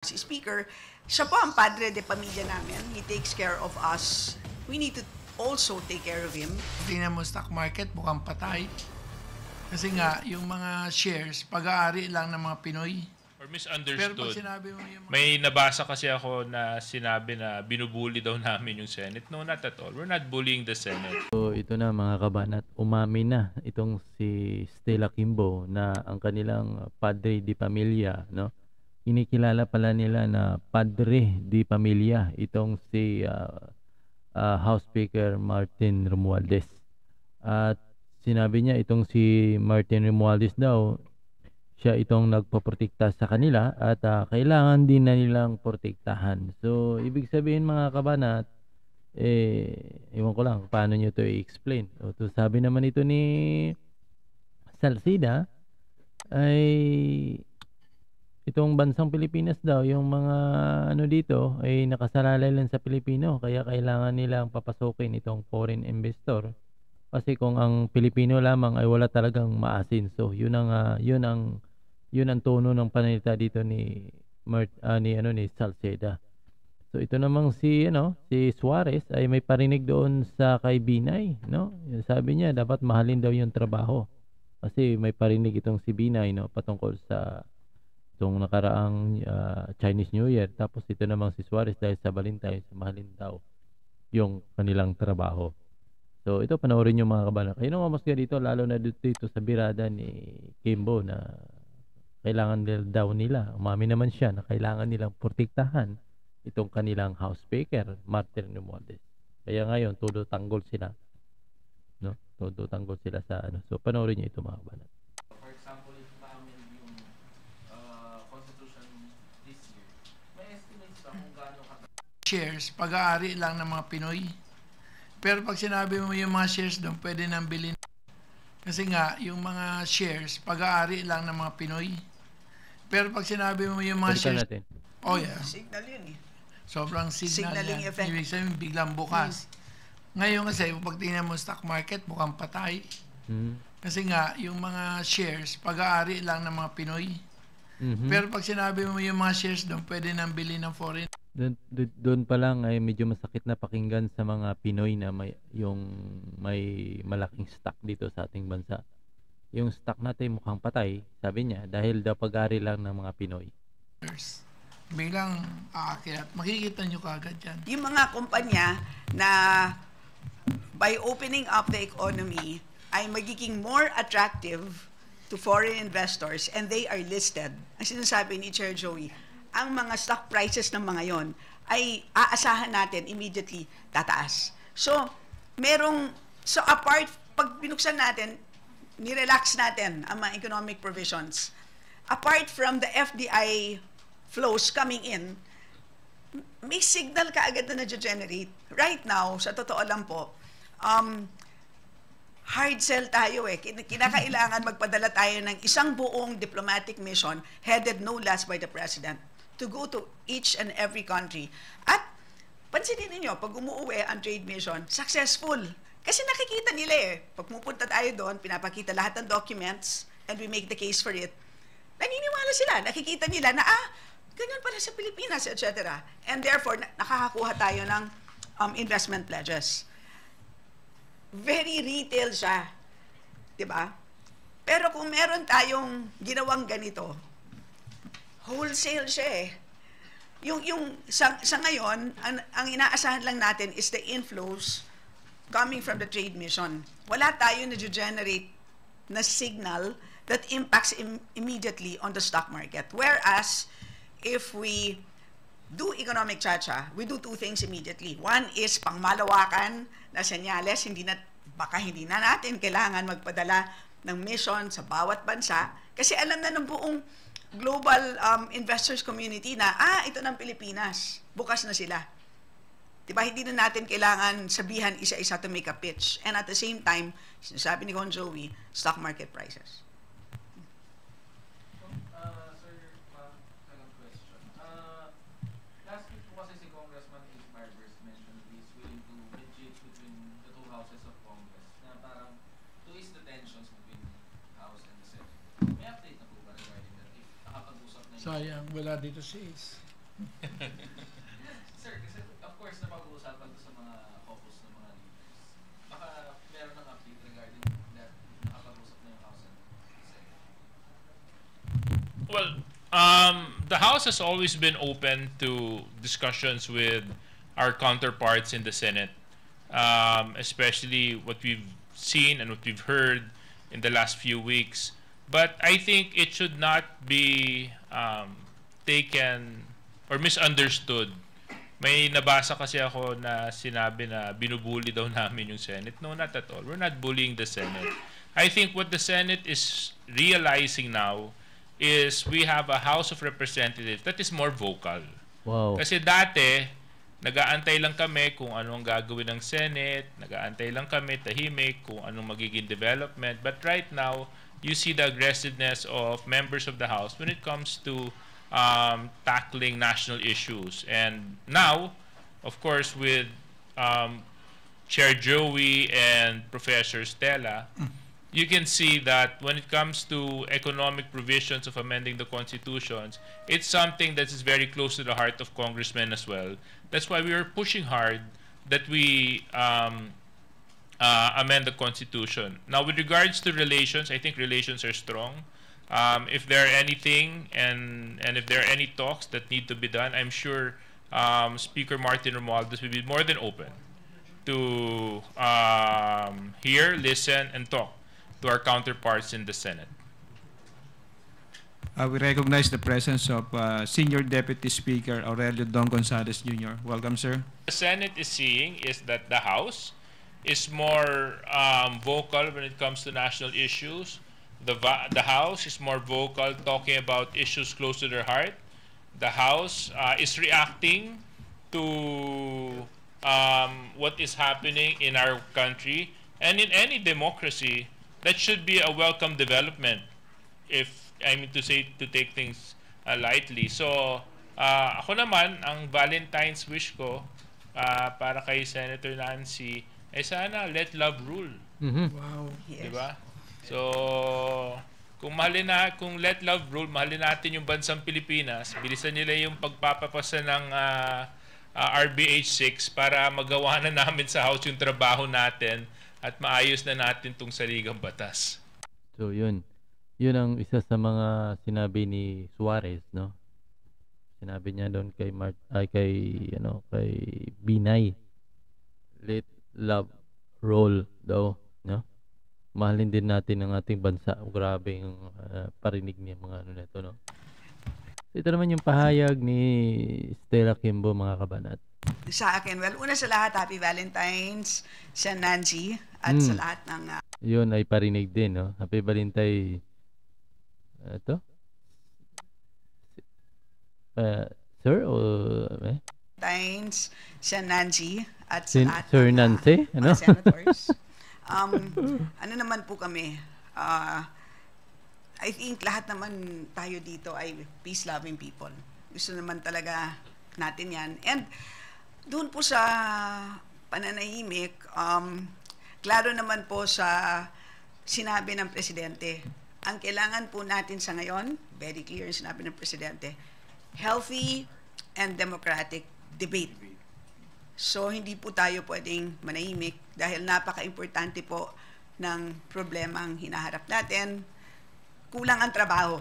si Speaker, siya po ang padre de pamilya namin. He takes care of us. We need to also take care of him. Tingnan mo stock market, mukhang patay. Kasi nga, yung mga shares, pag-aari lang ng mga Pinoy. Or Pero pag misunderstood. sinabi mo yung mga... May nabasa kasi ako na sinabi na binubuli daw namin yung Senate. No, not at all. We're not bullying the Senate. So ito na mga kabanat, umamin na itong si Stella Kimbo na ang kanilang padre di pamilya, no? Kinikilala pala nila na padre di pamilya itong si House Speaker Martin Romualdez. At sinabi niya itong si Martin Romualdez daw, siya itong nagpoprotekta sa kanila at kailangan din na nilang protektahan. So ibig sabihin mga kabanat, ewan ko lang paano nyo to i-explain. So sabi naman ito ni Salcida ay itong bansang Pilipinas daw, yung mga ano dito ay nakasalalay lang sa Pilipino, kaya kailangan nilang papasukin itong foreign investor kasi kung ang Pilipino lamang ay wala talagang maasin. So yun ang tono ng pananalita dito ni Salceda. So ito namang si Suarez ay may parinig doon sa kay Binay, no? Sabi niya dapat mahalin daw yung trabaho. Kasi may parinig itong si Binay, no, patungkol sa itong nakaraang Chinese New Year. Tapos ito namang si Suarez dahil sa Valentine's, mahalin daw yung kanilang trabaho. So ito panoorin niyo mga kabanan. Kayo nang mas dito lalo na dito sa birada ni Kimbo na kailangan daw nila, umami naman siya na kailangan nilang protektahan itong kanilang House Speaker, Martin Romualdez. Kaya ngayon, todo tanggol sila. No? Todo tanggol sila sa ano. So, panoorin niyo ito mga kabanan. For example, if ma-amend yung Constitution this year, may estimates ba kung gaano shares, pag-aari lang ng mga Pinoy. Pero pag sinabi mo yung mga shares doon, pwede nang bilhin. Kasi nga, yung mga shares, pag-aari lang ng mga Pinoy. Pero pag sinabi mo yung mga Balikan shares... natin. Oh yeah. Signal yun eh. Sobrang signal Signaling yan. effect. Ibig sabihin, biglang bukas. Ngayon kasi, pag tingnan mo stock market, mukhang patay. Kasi nga, yung mga shares, pag-aari lang ng mga Pinoy. Pero pag sinabi mo yung mga shares doon, pwede nang bilhin ng foreign. Doon pa lang ay medyo masakit na pakinggan sa mga Pinoy na may malaking stock dito sa ating bansa. Yung stock natin mukhang patay, sabi niya, dahil daw pag-ari lang ng mga Pinoy. Biglang aakyat. Makikita nyo kaagad yan. Yung mga kumpanya na by opening up the economy ay magiging more attractive to foreign investors and they are listed. Ang sinasabi ni Chair Joey, ang mga stock prices ng mga yon ay aasahan natin immediately tataas. So apart, pag binuksan natin, nirelax natin ang mga economic provisions. Apart from the FDI flows coming in, may signal kaagad na na-generate. Right now, sa totoo lang po, hard sell tayo eh. Kinakailangan magpadala tayo ng isang buong diplomatic mission headed no less by the President to go to each and every country. At pansinin niyo, pag umuwi ang trade mission, successful. Kasi nakikita nila eh. Pag pupunta tayo doon, pinapakita lahat ng documents and we make the case for it. Naniniwala sila. Nakikita nila na, ganyan pala sa Pilipinas, etc. And therefore, nakakakuha tayo ng investment pledges. Very retail siya. Diba? Pero kung meron tayong ginawang ganito, wholesale siya eh. Sa ngayon, ang inaasahan lang natin is the inflows coming from the trade mission. Wala tayo na-generate na signal that impacts immediately on the stock market. Whereas, if we do economic chacha, we do two things immediately. One is pangmalawakan na senyales, baka hindi na natin kailangan magpadala ng mission sa bawat bansa kasi alam na ng buong global investors community na, ito ng Pilipinas, bukas na sila. Diba, hindi na natin kailangan sabihan isa-isa to make a pitch. And at the same time, sinasabi ni Con Joey, stock market prices. Sir, second question. Last week po kasi si Congressman Ace Barbers mentioned he is willing to mediate between the two houses of Congress na parang to ease the tensions between the House and the Senate. May update na po ba regarding that? If nakapag-usap na Sayang, wala dito si Ace. Sir, kasi of course napag-uusapan to sa mga caucus ng mga leaders. Baka meron ng update regarding that, nakapag-usap na yung House and Senate. Well, the House has always been open to discussions with our counterparts in the Senate, especially what we've seen and what we've heard in the last few weeks. But I think it should not be taken or misunderstood. May nabasa kasi ako na sinabi na binubuli daw namin yung Senate. No, not at all. We're not bullying the Senate. I think what the Senate is realizing now is we have a House of Representatives that is more vocal. Wow. Kasi dati, nag-aantay lang kami kung anong gagawin ng Senate, nag-aantay lang kami, tahimik, kung anong magiging development. But right now, you see the aggressiveness of members of the House when it comes to tackling national issues. And now, of course, with Chair Joey and Professor Stella, you can see that when it comes to economic provisions of amending the constitutions, it's something that is very close to the heart of congressmen as well. That's why we are pushing hard that we amend the constitution. Now, with regards to relations, I think relations are strong. If there are anything and if there are any talks that need to be done, I'm sure Speaker Martin Romualdez will be more than open to hear, listen, and talk to our counterparts in the Senate. We recognize the presence of Senior Deputy Speaker Aurelio Don Gonzales Jr. Welcome, sir. The Senate is seeing is that the House is more vocal when it comes to national issues. The House is more vocal talking about issues close to their heart. The House is reacting to what is happening in our country, and in any democracy, that should be a welcome development, if I mean to say, to take things lightly. So, ako naman, ang Valentine's wish ko para kay Senator Nancy, ay sana let love rule. Wow. Yes. Diba? So, kung let love rule, mahalin natin yung bansang Pilipinas, bilisan nila yung pagpapapasa ng RBH 6 para magawa na namin sa House yung trabaho natin at maayos na natin tong saligang batas. So yun. Yun ang isa sa mga sinabi ni Suarez, no? Sinabi niya doon kay kay Binay. Let love roll daw, no? Mahalin din natin ang ating bansa. Grabe yung parinig niya mga ano nito, no? Ito naman yung pahayag ni Stella Kimbo, mga kabanat. Sa akin, well, una sa lahat, Happy Valentine's sa Nancy at sa lahat ng... Yun ay parinig din, no? Happy Valentine. Ito? Sir o... Valentine's sa Nancy at sa lahat Sir ng Nancy? Ano? mga senators. Ano naman po kami, I think lahat naman tayo dito ay peace-loving people. Gusto naman talaga natin yan. And doon po sa pananahimik, klaro naman po sa sinabi ng Presidente. Ang kailangan po natin sa ngayon, very clear yung sinabi ng Presidente, healthy and democratic debate. So, hindi po tayo pwedeng manahimik dahil napaka-importante po ng problemang hinaharap natin. Kulang ang trabaho,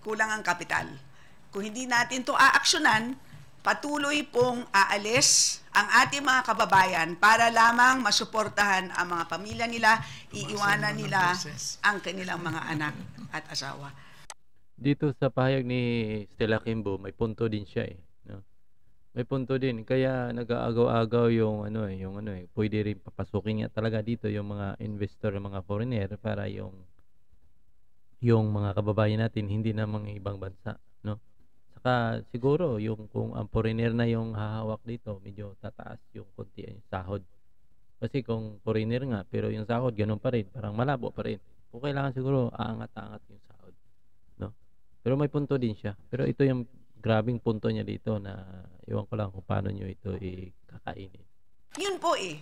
kulang ang kapital. Kung hindi natin to aaksyonan, patuloy pong aalis ang ating mga kababayan para lamang masuportahan ang mga pamilya nila, iiwanan nila ang kanilang mga anak at asawa. Dito sa pahayag ni Stella Kimbo, may punto din siya eh, no? May punto din kaya nag-aagaw-agaw yung pwede rin papasukin nga talaga dito yung mga investor, mga foreigner para yung mga kababayan natin hindi na mga ibang bansa, no? Saka siguro yung kung ang foreigner na yung hahawak dito, medyo tataas yung konti yung sahod. Kasi kung foreigner nga pero yung sahod ganun pa rin, parang malabo pa rin. Kung kailangan siguro aangat-angat yung sahod, no? Pero may punto din siya. Pero ito yung grabing punto niya dito na iwan ko lang kung paano nyo ito ikakainin. Yun po eh.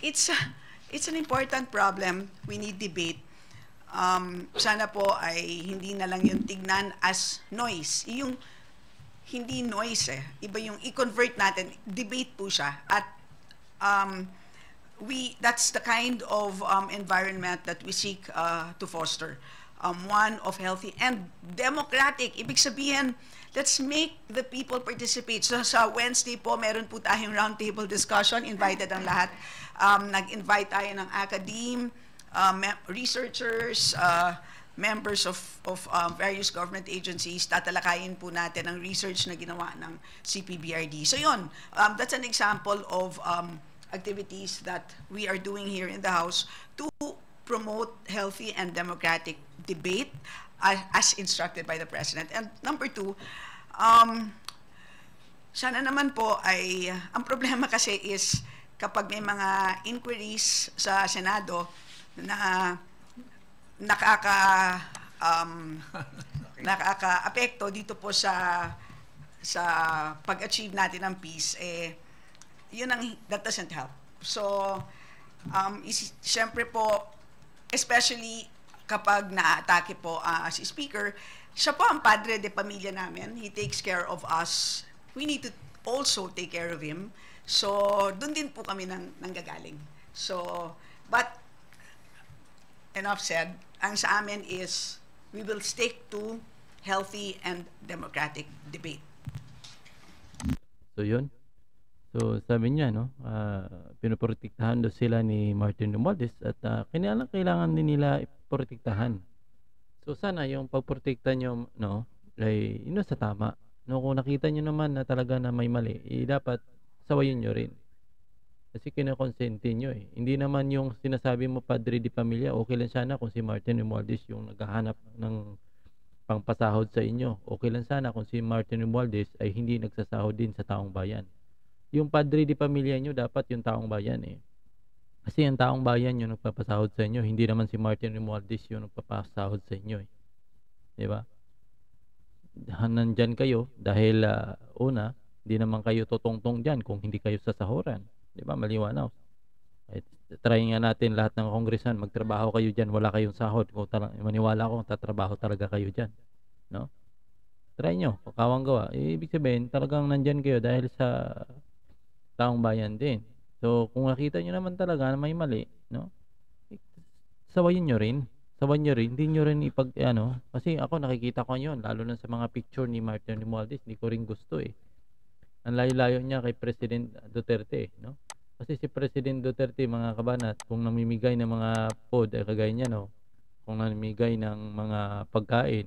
It's an important problem. We need debate. Sana po ay hindi na lang yung tignan as noise. Yung hindi noise eh. Iba yung i-convert natin, debate po siya. At um, that's the kind of environment that we seek to foster. One of healthy and democratic. Ibig sabihin, let's make the people participate. So sa Wednesday po, meron po tayong roundtable discussion. Invited ang lahat. Nag-invite tayo ng academe, researchers, members of various government agencies. Tatalakayin po natin ang research na ginawa ng CPBRD. So yun, that's an example of activities that we are doing here in the House to promote healthy and democratic debate as instructed by the President. And number two, sana naman po ay, ang problema kasi is kapag may mga inquiries sa Senado na nakaka-apekto dito po sa pag-achieve natin ng peace, that doesn't help. So, siyempre po, especially kapag na-atake po si Speaker, siya po ang padre de pamilya namin. He takes care of us. We need to also take care of him. So, doon din po kami nanggagaling. So, but, enough said, ang sa amin is, we will stick to healthy and democratic debate. So yun. So sabi niya, no, pinoprotektahan daw sila ni Martin Romualdez at kailangan din nila iprotektahan. So sana yung pagprotekta nyo, no, ay sa tama. No, kung nakita nyo naman na talaga na may mali, dapat sawayin nyo rin. Kasi kinakonsente nyo eh. Hindi naman yung sinasabi mo padre di pamilya, okay lang sana kung si Martin Romualdez yung naghahanap ng pangpasahod sa inyo. Okay lang sana kung si Martin Romualdez ay hindi nagsasahod din sa taong bayan. Yung padre di pamilya nyo, dapat yung taong bayan eh. Kasi yung taong bayan yung nagpapasahod sa inyo, hindi naman si Martin Romualdez yung nagpapasahod sa inyo eh. Diba? Nandyan kayo dahil una, hindi naman kayo totong-tong dyan kung hindi kayo sasahuran. Diba? Maliwanaw. Try nga natin lahat ng congressman, magtrabaho kayo dyan, wala kayong sahod. Kung maniwala ko, tatrabaho talaga kayo dyan. No? Try nyo, pakawang gawa. Ibig sabihin, talagang nandyan kayo dahil sa taong bayan din. So, kung nakita nyo naman talaga na may mali, no? Sawayin nyo rin. Sawayin nyo rin. Hindi nyo rin kasi ako nakikita ko yun, lalo na sa mga picture ni Martin Romualdez, hindi ko rin gusto eh. Ang layo-layo niya kay President Duterte, no? Kasi si President Duterte, mga kabanat, kung namimigay ng mga food, kagaya niya, no? Kung namimigay ng mga pagkain,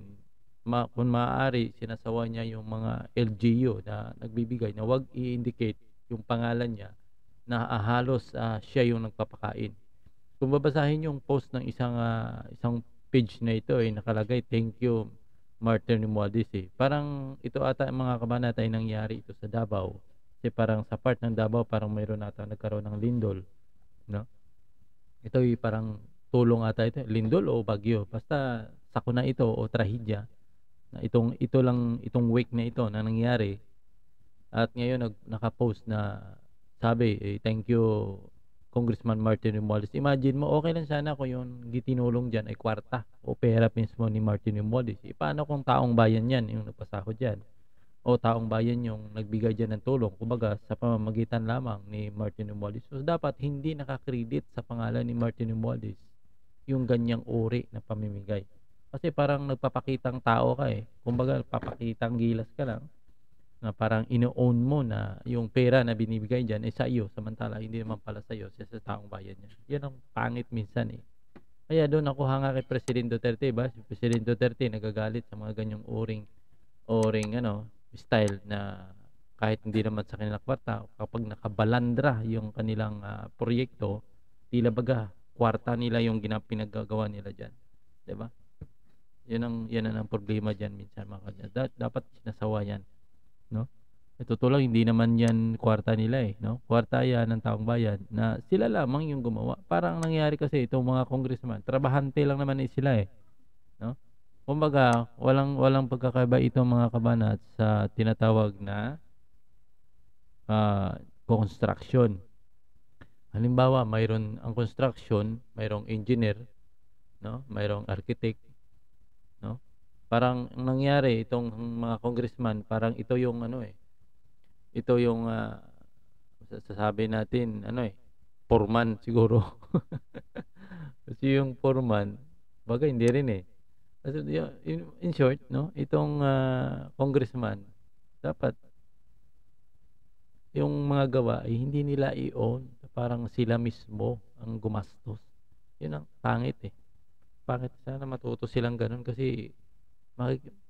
kung maaari, sinasawa niya yung mga LGU na nagbibigay, na wag i-indicate yung pangalan niya, na halos siya yung nagpapakain. Kung babasahin yung post ng isang page na ito, nakalagay, thank you, Martin Romualdez eh. Parang ito ata mga kabanat ay nangyari ito sa Davao. Kasi parang sa part ng Davao parang mayroon ata nagkaroon ng lindol, no? Ito ay parang tulong ata ito, lindol o bagyo. Basta sakuna ito o trahedya. Na itong week na ito na nangyari. At ngayon naka-post na sabi, thank you Congressman Martin Romualdez. Imagine mo, okay lang sana kung yung gitinulong dyan ay kwarta o pera mismo ni Martin Romualdez. Paano kung taong bayan yan yung nagpasahod dyan? O taong bayan yung nagbigay dyan ng tulong, kumbaga sa pamamagitan lamang ni Martin Romualdez. So dapat hindi nakakredit sa pangalan ni Martin Romualdez yung ganyang uri na pamimigay. Kasi parang nagpapakitang tao ka eh. Kumbaga papakitang gilas ka lang. Na parang ino-own mo na yung pera na binibigay dyan ay sa iyo, samantala hindi naman pala sa iyo, sa taong bayan niya. Yan ang pangit minsan eh. Kaya doon ako hanga kay President Duterte, ba? Si President Duterte nagagalit sa mga ganyang uring style na kahit hindi naman sa kanilang kwarta, kapag nakabalandra yung kanilang proyekto, tila baga kwarta nila yung pinagagawa nila dyan. Diba? Yan ang problema dyan minsan mga kanya. Dapat sinasawa yan. No? Totoo lang, hindi naman yan kwarta nila eh, no? Kwarta yan ng taong bayan na sila lamang yung gumawa. Parang nangyari kasi itong mga congressman, trabahante lang naman sila eh, no? Kumbaga, walang pagkakaiba itong mga kabanat sa tinatawag na construction. Halimbawa, mayroon ang construction, mayroong engineer, no? Mayroong architect, no? Parang ang nangyari itong mga congressman, parang ito yung ito yung sasabi natin foreman siguro. Kasi yung foreman, bagay hindi rin eh. Kasi in short, no, itong congressman, dapat yung mga gawa ay hindi nila i-own. Parang sila mismo ang gumastos. Yun ang pangit eh. Pangit, sana matuto silang ganun kasi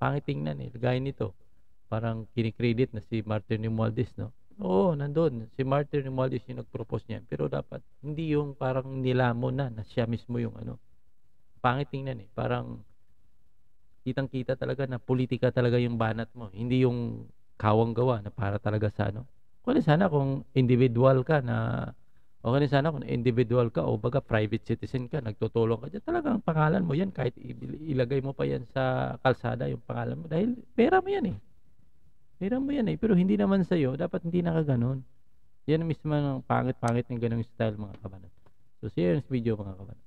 pangit tingnan eh. Gaya nito, parang kinikredit na si Martin Romualdez, no? Oo, nandun. Si Martin Romualdez yung nag-propose niyan. Pero dapat, hindi yung parang nilamon na siya mismo yung pangit tingnan eh. Parang, kitang-kita talaga na politika talaga yung banat mo. Hindi yung kawang gawa na para talaga sa Okay sana kung individual ka na, okay sana kung individual ka o baga private citizen ka, nagtutulong ka dyan. Talagang pangalan mo yan, kahit ilagay mo pa yan sa kalsada yung pangalan mo. Dahil pera mo yan eh. Pera mo yan eh. Pero hindi naman sa'yo, dapat hindi nakaganon. Yan mismo ang pangit-pangit ng ganong style mga kabanat. So, see you in this video mga kabanat.